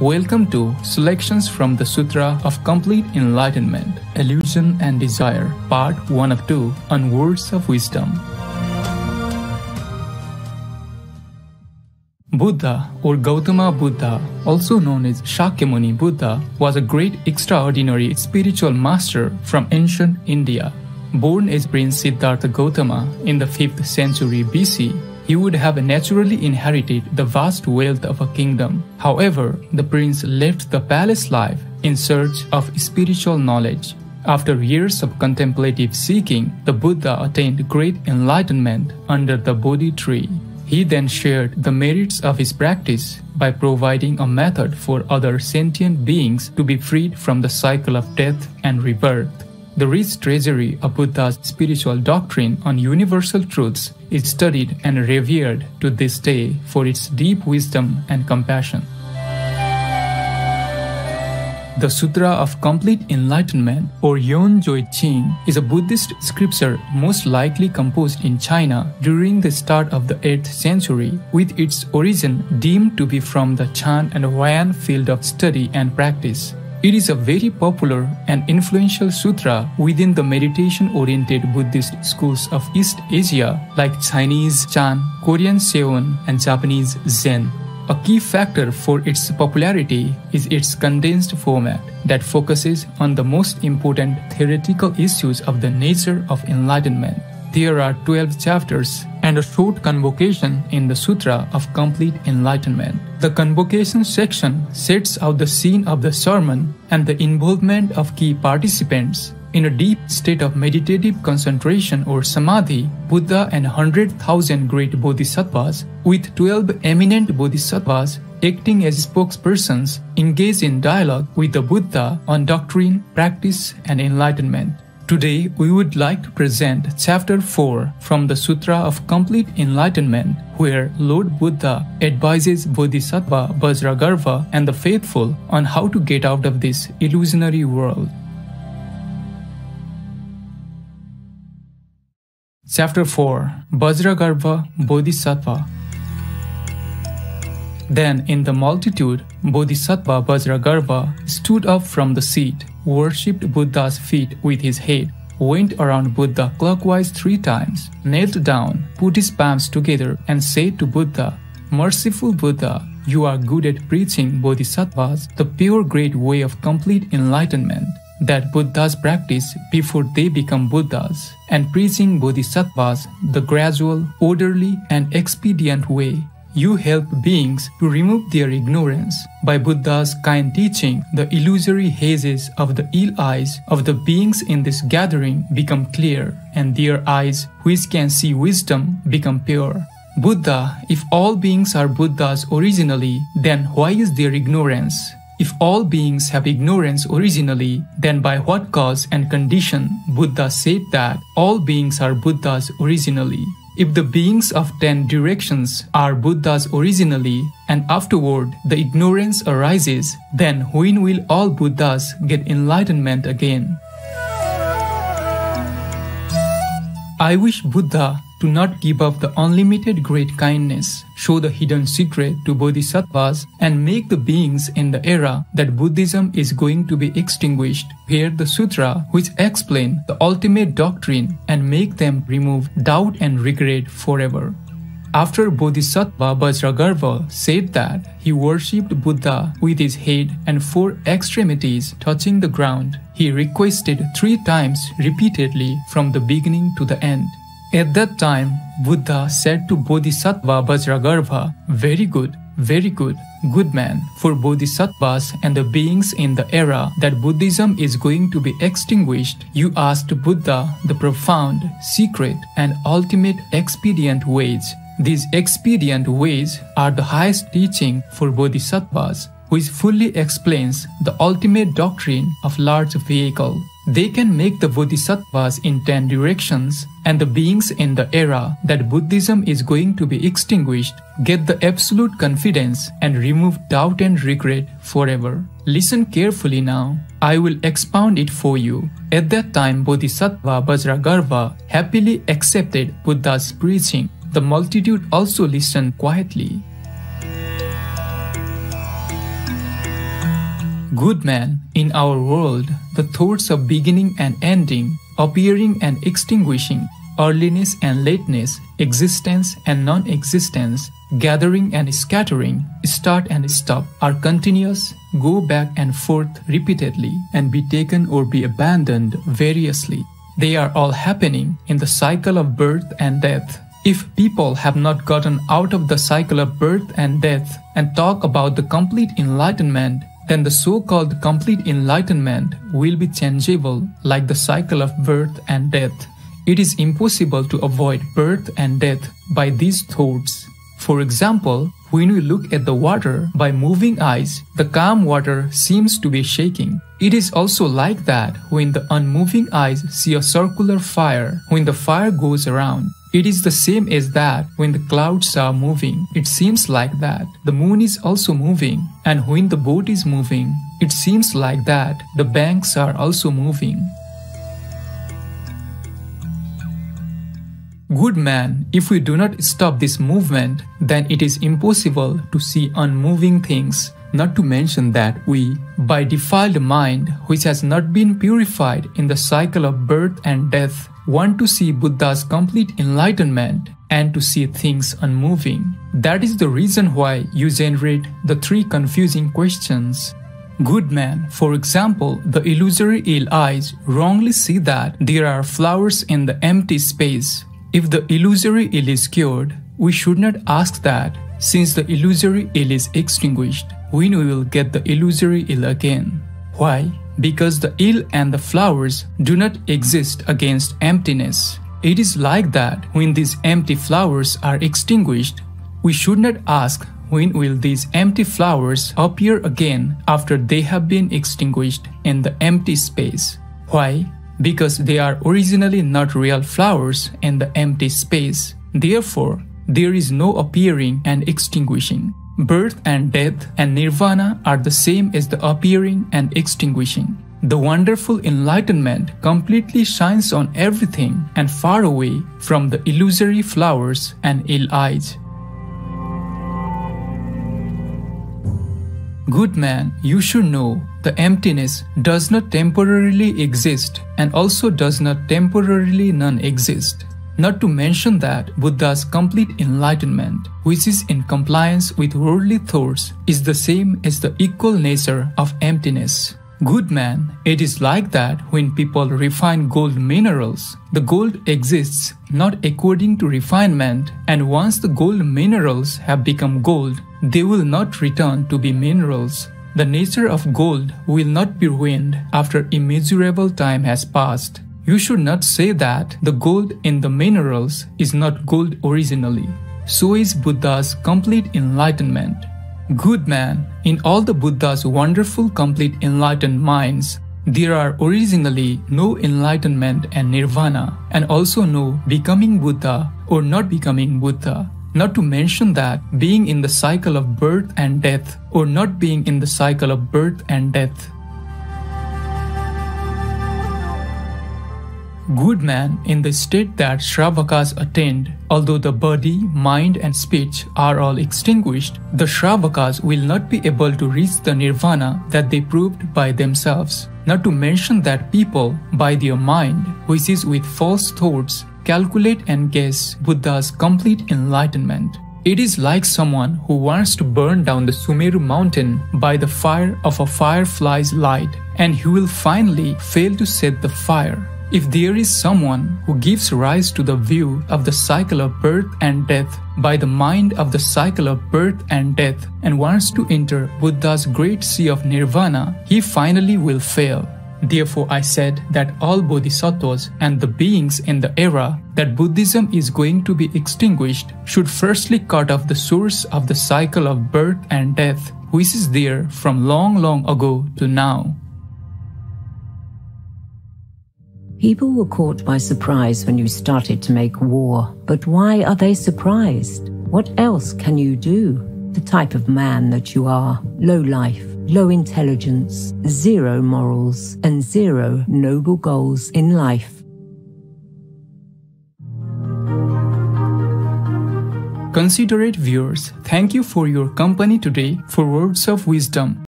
Welcome to Selections from the Sutra of Complete Enlightenment, Illusion and Desire, Part 1 of 2 on Words of Wisdom. Buddha or Gautama Buddha, also known as Shakyamuni Buddha, was a great extraordinary spiritual master from ancient India. Born as Prince Siddhartha Gautama in the 5th century BC, he would have naturally inherited the vast wealth of a kingdom. However, the prince left the palace life in search of spiritual knowledge. After years of contemplative seeking, the Buddha attained great enlightenment under the Bodhi tree. He then shared the merits of his practice by providing a method for other sentient beings to be freed from the cycle of death and rebirth. The rich treasury of Buddha's spiritual doctrine on universal truths is studied and revered to this day for its deep wisdom and compassion. The Sutra of Complete Enlightenment, or Yon Joi Ching, is a Buddhist scripture most likely composed in China during the start of the 8th century, with its origin deemed to be from the Chan and Huayan field of study and practice. It is a very popular and influential sutra within the meditation-oriented Buddhist schools of East Asia like Chinese Chan, Korean Seon, and Japanese Zen. A key factor for its popularity is its condensed format that focuses on the most important theoretical issues of the nature of enlightenment. There are 12 chapters and a short convocation in the Sutra of Complete Enlightenment. The convocation section sets out the scene of the sermon and the involvement of key participants. In a deep state of meditative concentration or samadhi, Buddha and 100,000 great bodhisattvas, with 12 eminent bodhisattvas acting as spokespersons, engage in dialogue with the Buddha on doctrine, practice, and enlightenment. Today, we would like to present Chapter 4 from the Sutra of Complete Enlightenment, where Lord Buddha advises Bodhisattva Vajragarva and the faithful on how to get out of this illusionary world. Chapter 4 Vajragarva Bodhisattva. Then in the multitude, Bodhisattva Vajragarva stood up from the seat, worshipped Buddha's feet with his head, went around Buddha clockwise 3 times, knelt down, put his palms together, and said to Buddha, "Merciful Buddha, you are good at preaching Bodhisattvas the pure great way of complete enlightenment that Buddhas practice before they become Buddhas, and preaching Bodhisattvas the gradual, orderly, and expedient way. You help beings to remove their ignorance. By Buddha's kind teaching, the illusory hazes of the ill eyes of the beings in this gathering become clear, and their eyes, which can see wisdom, become pure. Buddha, if all beings are Buddhas originally, then why is there ignorance? If all beings have ignorance originally, then by what cause and condition Buddha said that all beings are Buddhas originally? If the beings of 10 directions are Buddhas originally, and afterward the ignorance arises, then when will all Buddhas get enlightenment again? I wish Buddha to not give up the unlimited great kindness, show the hidden secret to bodhisattvas, and make the beings in the era that Buddhism is going to be extinguished hear the sutra which explain the ultimate doctrine and make them remove doubt and regret forever. After Bodhisattva Vajragarva said that he worshipped Buddha with his head and 4 extremities touching the ground, he requested 3 times repeatedly from the beginning to the end. At that time, Buddha said to Bodhisattva Vajragarva, very good, good man. For Bodhisattvas and the beings in the era that Buddhism is going to be extinguished, you asked Buddha the profound, secret, and ultimate expedient ways. These expedient ways are the highest teaching for Bodhisattvas, which fully explains the ultimate doctrine of large vehicle. They can make the Bodhisattvas in 10 directions and the beings in the era that Buddhism is going to be extinguished get the absolute confidence and remove doubt and regret forever. Listen carefully now. I will expound it for you. At that time, Bodhisattva Vajragarva happily accepted Buddha's preaching. The multitude also listened quietly. Good man, in our world, the thoughts of beginning and ending, appearing and extinguishing, earliness and lateness, existence and non-existence, gathering and scattering, start and stop, are continuous, go back and forth repeatedly, and be taken or be abandoned variously. They are all happening in the cycle of birth and death. If people have not gotten out of the cycle of birth and death and talk about the complete enlightenment, then the so-called complete enlightenment will be changeable like the cycle of birth and death. It is impossible to avoid birth and death by these thoughts. For example, when we look at the water by moving eyes, the calm water seems to be shaking. It is also like that when the unmoving eyes see a circular fire, when the fire goes around. It is the same as that when the clouds are moving. It seems like that the moon is also moving, and when the boat is moving, it seems like that the banks are also moving. Good man, if we do not stop this movement, then it is impossible to see unmoving things, not to mention that we, by defiled mind which has not been purified in the cycle of birth and death, want to see Buddha's complete enlightenment and to see things unmoving. That is the reason why you generate the three confusing questions. Good man, for example, the illusory ill eyes wrongly see that there are flowers in the empty space. If the illusory ill is cured, we should not ask that, since the illusory ill is extinguished, when we will get the illusory ill again. Why? Because the ill and the flowers do not exist against emptiness. It is like that when these empty flowers are extinguished, we should not ask when will these empty flowers appear again after they have been extinguished in the empty space. Why? Because they are originally not real flowers in the empty space. Therefore, there is no appearing and extinguishing. Birth and death and nirvana are the same as the appearing and extinguishing. The wonderful enlightenment completely shines on everything and far away from the illusory flowers and ill eyes. Good man, you should know the emptiness does not temporarily exist and also does not temporarily non-exist. Not to mention that Buddha's complete enlightenment, which is in compliance with worldly thoughts, is the same as the equal nature of emptiness. Good man, it is like that when people refine gold minerals. The gold exists not according to refinement, and once the gold minerals have become gold, they will not return to be minerals. The nature of gold will not be ruined after immeasurable time has passed. You should not say that the gold in the minerals is not gold originally. So is Buddha's complete enlightenment. Good man, in all the Buddha's wonderful complete enlightened minds, there are originally no enlightenment and nirvana, and also no becoming Buddha or not becoming Buddha. Not to mention that being in the cycle of birth and death or not being in the cycle of birth and death. Good man, in the state that Shravakas attained, although the body, mind and speech are all extinguished, the Shravakas will not be able to reach the nirvana that they proved by themselves. Not to mention that people, by their mind, which is with false thoughts, calculate and guess Buddha's complete enlightenment. It is like someone who wants to burn down the Sumeru mountain by the fire of a firefly's light, and he will finally fail to set the fire. If there is someone who gives rise to the view of the cycle of birth and death by the mind of the cycle of birth and death and wants to enter Buddha's great sea of nirvana, he finally will fail. Therefore, I said that all bodhisattvas and the beings in the era that Buddhism is going to be extinguished should firstly cut off the source of the cycle of birth and death, which is there from long ago to now. People were caught by surprise when you started to make war. But why are they surprised? What else can you do? The type of man that you are, low life, low intelligence, zero morals, and zero noble goals in life. Considerate viewers, thank you for your company today for Words of Wisdom.